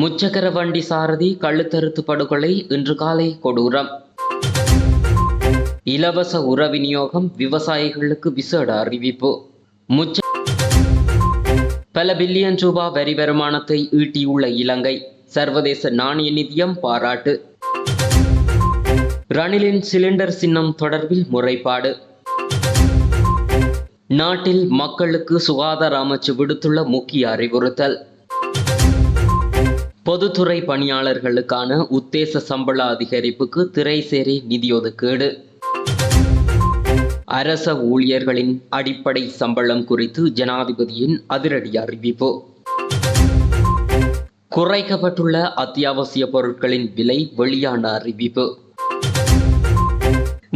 முச்சக்கர வண்டி சாரதி கழுத்தறுத்து படுகொலை இன்று காலை கொடூரம். இலவச உர விநியோகம் விவசாயிகளுக்கு விசேட அறிவிப்பு. பல பில்லியன் ரூபாய் வரி வருமானத்தை ஈட்டியுள்ள இலங்கை சர்வதேச நாணய நிதியம் பாராட்டு. ரணிலின் சிலிண்டர் சின்னம் தொடர்பில் முறைப்பாடு. நாட்டில் மக்களுக்கு சுகாதார அமைச்சு விடுத்துள்ள முக்கிய அறிவுறுத்தல். பொதுத்துறை பணியாளர்களுக்கான உத்தேச சம்பள அதிகரிப்புக்கு திரைசேரி நிதி ஒதுக்கீடு. அரச ஊழியர்களின் அடிப்படை சம்பளம் குறித்து ஜனாதிபதியின் அதிரடி அறிவிப்பு. குறைக்கப்பட்டுள்ள அத்தியாவசிய பொருட்களின் விலை வெளியான அறிவிப்பு.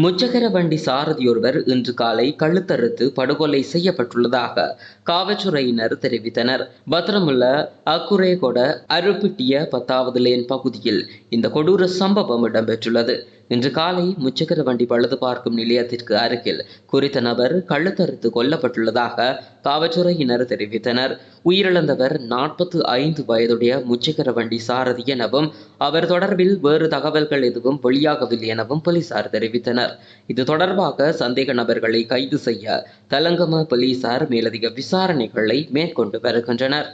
முச்சக்கர வண்டி சாரதியொருவர் இன்று காலை கழுத்தறுத்து படுகொலை செய்யப்பட்டுள்ளதாக காவல்துறையினர் தெரிவித்தனர். பத்திரமுள்ள அக்குரேகொட அருப்பிட்டிய 10வது லேன் பகுதியில் இந்த கொடூர சம்பவம் இடம்பெற்றுள்ளது. இன்று காலை முச்சக்கர வண்டி பழுது பார்க்கும் நிலையத்திற்கு அருகில் குறித்த நபர் கழுத்தறுத்து கொல்லப்பட்டுள்ளதாக காவல்துறையினர் தெரிவித்தனர். உயிரிழந்தவர் 45 வயதுடைய முச்சக்கர வண்டி சாரதி எனவும் அவர் தொடர்பில் வேறு தகவல்கள் எதுவும் வெளியாகவில்லை எனவும் போலீசார் தெரிவித்தனர். இது தொடர்பாக சந்தேக நபர்களை கைது செய்ய தலங்கம போலீசார் மேலதிக விசாரணைகளை மேற்கொண்டு வருகின்றனர்.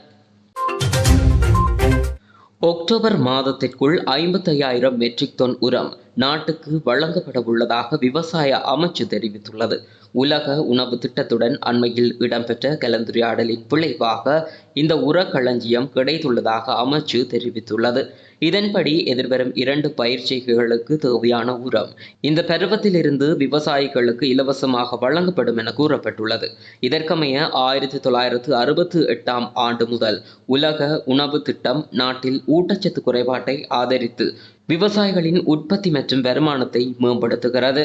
அக்டோபர் மாதத்திற்குள் 55,000 மெட்ரிக் டன் உரம் நாட்டுக்கு வழங்கப்பட உள்ளதாக விவசாய அமைச்சு தெரிவித்துள்ளது. உலக உணவு திட்டத்துடன் அண்மையில் இடம்பெற்ற கலந்துரையாடலின் விளைவாக இந்த உர களஞ்சியம் கிடைத்துள்ளதாக அமைச்சு தெரிவித்துள்ளது. இதன்படி எதிர்வரும் 2 பயிர்ச்செய்கைகளுக்கு தேவையான உரம் இந்த பருவத்திலிருந்து விவசாயிகளுக்கு இலவசமாக வழங்கப்படும் என கூறப்பட்டுள்ளது. இதற்கமைய 1968ஆம் ஆண்டு முதல் உலக உணவு திட்டம் நாட்டில் ஊட்டச்சத்து குறைபாட்டை ஆதரித்து விவசாயிகளின் உற்பத்தி மற்றும் வருமானத்தை மேம்படுத்துகிறது.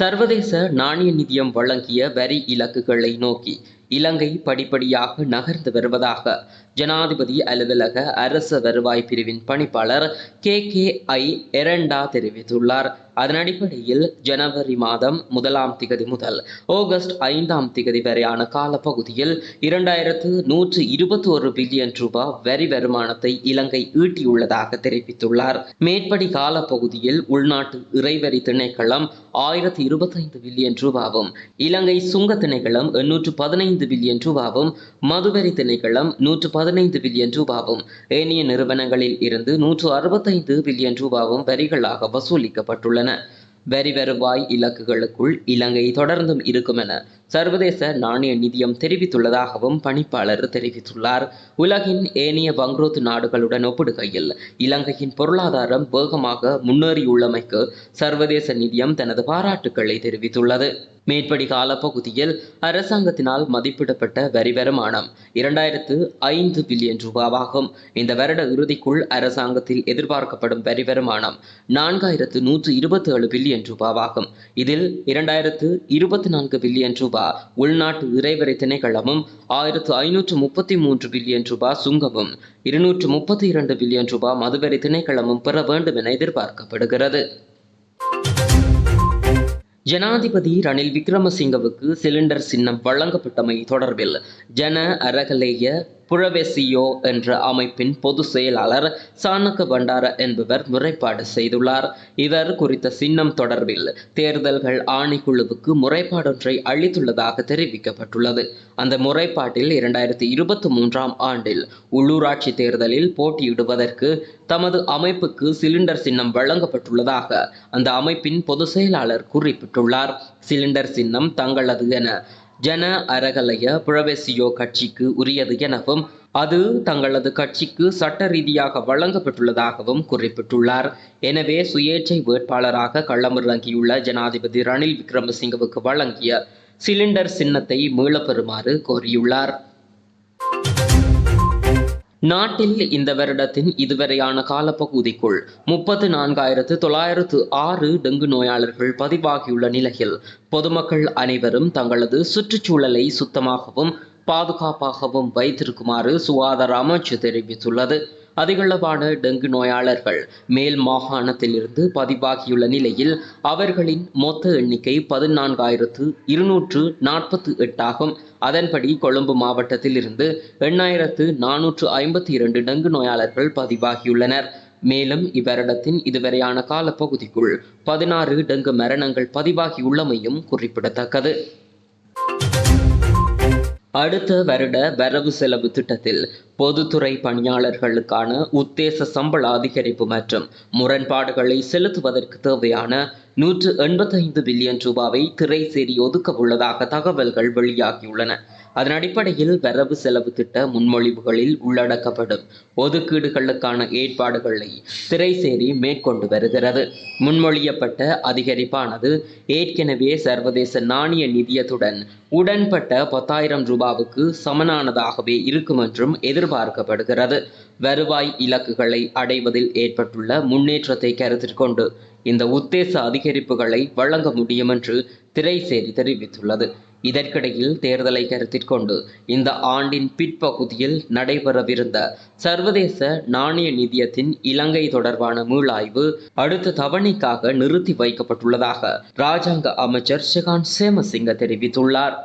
சர்வதேச நாணய நிதியம் வழங்கிய வரி இலக்குகளை நோக்கி இலங்கை படிப்படியாக நகர்ந்து வருவதாக ஜனாதிபதி அலுவலக அரச வருவாய் பிரிவின் பணிப்பாளர் KKI எரண்டா தெரிவித்துள்ளார். அதன் அடிப்படையில் ஜனவரி மாதம் 1ஆம் திகதி முதல் ஆகஸ்ட் 5ஆம் திகதி வரையான காலப்பகுதியில் 2121 பில்லியன் ரூபாய் வரி வருமானத்தை இலங்கை ஈட்டியுள்ளதாக தெரிவித்துள்ளார். மேற்படி காலப்பகுதியில் உள்நாட்டு இறைவரி திணைக்களம் 1025 பில்லியன் ரூபாவும், இலங்கை சுங்க திணைக்களம் 815 பில்லியன் ரூபாவும், மதுவரி திணைக்களம் 115 பில்லியன் ரூபாவும், ஏனைய நிறுவனங்களில் இருந்து 165 பில்லியன் ரூபாவும் வரிகளாக வசூலிக்கப்பட்டுள்ளன. வரி வருவாய் இலக்குகளுக்குள் இலங்கை தொடர்ந்தும் இருக்கும் என சர்வதேச நாணய நிதியம் தெரிவித்துள்ளதாகவும் பணிப்பாளர் தெரிவித்துள்ளார். உலகின் ஏனைய வங்குரோத்து நாடுகளுடன் ஒப்பிடுகையில் இலங்கையின் பொருளாதாரம் வேகமாக முன்னேறியுள்ளமைக்கு சர்வதேச நிதியம் தனது பாராட்டுக்களை தெரிவித்துள்ளது. மேற்படி காலப்பகுதியில் அரசாங்கத்தினால் மதிப்பிடப்பட்ட வரி வருமானம் 2005 பில்லியன் ரூபாவாகும். இந்த வருட இறுதிக்குள் அரசாங்கத்தில் எதிர்பார்க்கப்படும் வரி வருமானம் 4127 பில்லியன் ரூபாவாகும். இதில் 2024 பில்லியன் ரூபாய் உள்நாட்டு இறைவரி திணைக்களமும், 1533 பில்லியன் ரூபாய் சுங்கமும், 232 பில்லியன் ரூபாய் மதுவரி திணைக்களமும் பெற வேண்டும் என எதிர்பார்க்கப்படுகிறது. ஜனாதிபதி ரணில் விக்ரமசிங்கவுக்கு சிலிண்டர் சின்னம் வழங்கப்பட்டமை தொடர்பில் ஜன அரகலேய புரவெசியோ என்ற அமைப்பின் பொது செயலாளர் சானக்க பண்டார என்பவர் முறைப்பாடு செய்துள்ளார். இவர் குறித்த சின்னம் தொடர்பில் தேர்தல்கள் ஆணைக்குழுவுக்கு முறைப்பாடொன்றை அளித்துள்ளதாக தெரிவிக்கப்பட்டுள்ளது. அந்த முறைப்பாட்டில் 2023ஆம் ஆண்டில் உள்ளூராட்சி தேர்தலில் போட்டியிடுவதற்கு தமது அமைப்புக்கு சிலிண்டர் சின்னம் வழங்கப்பட்டுள்ளதாக அந்த அமைப்பின் பொது செயலாளர் குறிப்பிட்டுள்ளார். சிலிண்டர் சின்னம் தங்களது என ஜன அரகலய புரவெசியோ கட்சிக்கு உரியது எனவும் அது தங்களது கட்சிக்கு சட்ட ரீதியாக வழங்கப்பட்டுள்ளதாகவும் குறிப்பிட்டுள்ளார். எனவே சுயேட்சை வேட்பாளராக களமிறங்கியுள்ள ஜனாதிபதி ரணில் விக்ரமசிங்கவுக்கு வழங்கிய சிலிண்டர் சின்னத்தை மீளப்பெறுமாறு கோரியுள்ளார். நாட்டில் இந்த வருடத்தின் இதுவரையான காலப்பகுதிக்குள் 34,906 டெங்கு நோயாளர்கள் பதிவாகியுள்ள நிலையில் பொதுமக்கள் அனைவரும் தங்களது சுற்றுச்சூழலை சுத்தமாகவும் பாதுகாப்பாகவும் வைத்திருக்குமாறு சுகாதார அமைச்சு தெரிவித்துள்ளது. அதிகளவான டெங்கு நோயாளர்கள் மேல் மாகாணத்திலிருந்து பதிவாகியுள்ள நிலையில் அவர்களின் மொத்த எண்ணிக்கை 14,248 ஆகும். அதன்படி கொழும்பு மாவட்டத்தில் இருந்து 8,452 டெங்கு நோயாளர்கள் பதிவாகியுள்ளனர். மேலும் இவ்வருடத்தின் இதுவரையான காலப்பகுதிக்குள் 16 டெங்கு மரணங்கள் பதிவாகியுள்ளமையும் குறிப்பிடத்தக்கது. அடுத்த வருட வரவு செலவு திட்டத்தில் பொதுத்துறை பணியாளர்களுக்கான உத்தேச சம்பள அதிகரிப்பு மற்றும் முரண்பாடுகளை செலுத்துவதற்கு தேவையான 185 பில்லியன் ரூபாவை திரைசேரி ஒதுக்க உள்ளதாக தகவல்கள் வெளியாகியுள்ளன. அதன் அடிப்படையில் வரவு செலவு திட்ட முன்மொழிவுகளில் உள்ளடக்கப்படும் ஒதுக்கீடுகளுக்கான ஏற்பாடுகளை திரைசேரி மேற்கொண்டு வருகிறது. முன்மொழியப்பட்ட அதிகரிப்பானது ஏற்கனவே சர்வதேச நாணய நிதியத்துடன் உடன்பட்ட 10,000 ரூபாவுக்கு சமனானதாகவே இருக்கும் என்றும் எதிர்பார்க்கப்படுகிறது. வருவாய் இலக்குகளை அடைவதில் ஏற்பட்டுள்ள முன்னேற்றத்தை கருத்தில் கொண்டு இந்த உத்தேச அதிகரிப்புகளை வழங்க முடியும் என்று திரைசேரி தெரிவித்துள்ளது. இதற்கிடையில் தேர்தலை கருத்தில் கொண்டு இந்த ஆண்டின் பிற்பகுதியில் நடைபெறவிருந்த சர்வதேச நாணய நிதியத்தின் இலங்கை தொடர்பான மீளாய்வு அடுத்த தவணைக்காக நிறுத்தி வைக்கப்பட்டுள்ளதாக இராஜாங்க அமைச்சர் ஷெகான் சேமசிங்க தெரிவித்துள்ளார்.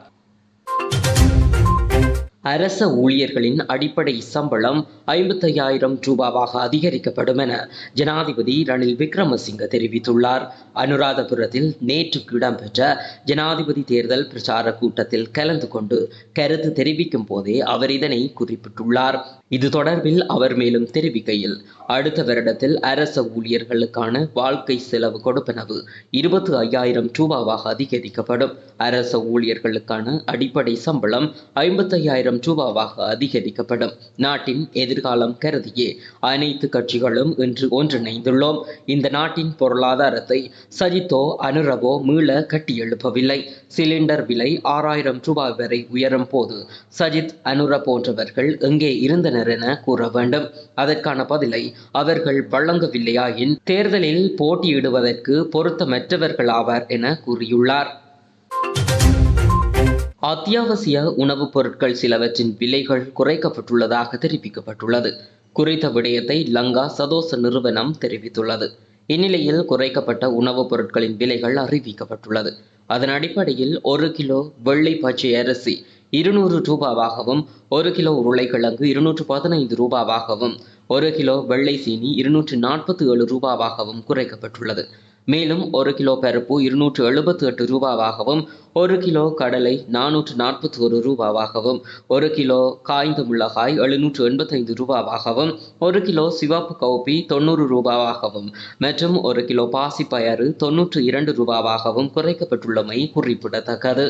அரச ஊழியர்களின் அடிப்படை சம்பளம் 55,000 ரூபாவாக அதிகரிக்கப்படும் என ஜனாதிபதி ரணில் விக்ரமசிங்க தெரிவித்துள்ளார். அனுராதபுரத்தில் நேற்று இடம்பெற்ற ஜனாதிபதி தேர்தல் பிரச்சார கூட்டத்தில் கலந்து கொண்டு கருத்து தெரிவிக்கும் போதே அவர் இதனை குறிப்பிட்டுள்ளார். இது தொடர்பில் அவர் மேலும் தெரிவிக்கையில், அடுத்த வருடத்தில் அரச ஊழியர்களுக்கான வாழ்க்கை செலவு கொடுப்பனவு 25,000 ரூபாவாக அதிகரிக்கப்படும். அரச ஊழியர்களுக்கான அடிப்படை சம்பளம் 55,000 ரூபாவாக அதிகரிக்கப்படும். நாட்டின் எதிர்காலம் கருதியே அனைத்து கட்சிகளும் இன்று ஒன்றிணைந்துள்ளோம். இந்த நாட்டின் பொருளாதாரத்தை சஜித்தோ அனுரவோ மீள கட்டியெழுப்பவில்லை. சிலிண்டர் விலை 6,000 ரூபாய் வரை உயரும் போது சஜித் அனுர போன்றவர்கள் எங்கே இருந்தனர் என கூற வேண்டும். அதற்கான பதிலை அவர்கள் வழங்கவில்லையாயின் தேர்தலில் போட்டியிடுவதற்கு பொருத்தமற்றவர்கள் ஆவார் என கூறியுள்ளார். அத்தியாவசிய உணவுப் பொருட்கள் சிலவற்றின் விலைகள் குறைக்கப்பட்டுள்ளதாக தெரிவிக்கப்பட்டுள்ளது. குறித்த விடயத்தை லங்கா சதோச நிறுவனம் தெரிவித்துள்ளது. இந்நிலையில் குறைக்கப்பட்ட உணவுப் பொருட்களின் விலைகள் அறிவிக்கப்பட்டுள்ளது. அதன் அடிப்படையில் 1 கிலோ வெள்ளை பச்சை அரிசி 200 ரூபாவாகவும், 1 கிலோ உருளைக்கிழங்கு 215 ரூபாவாகவும், 1 கிலோ வெள்ளை சீனி 247 ரூபாவாகவும் குறைக்கப்பட்டுள்ளது. மேலும் 1 கிலோ பருப்பு 278 ரூபாவாகவும், 1 கிலோ கடலை 441 ரூபாவாகவும், 1 கிலோ காய்ந்த மிளகாய் 785 ரூபாவாகவும், 1 கிலோ சிவப்பு கவுப்பி 90 ரூபாவாகவும் மற்றும் 1 கிலோ பாசிப்பயறு 92 ரூபாவாகவும் குறைக்கப்பட்டுள்ளமை குறிப்பிடத்தக்கது.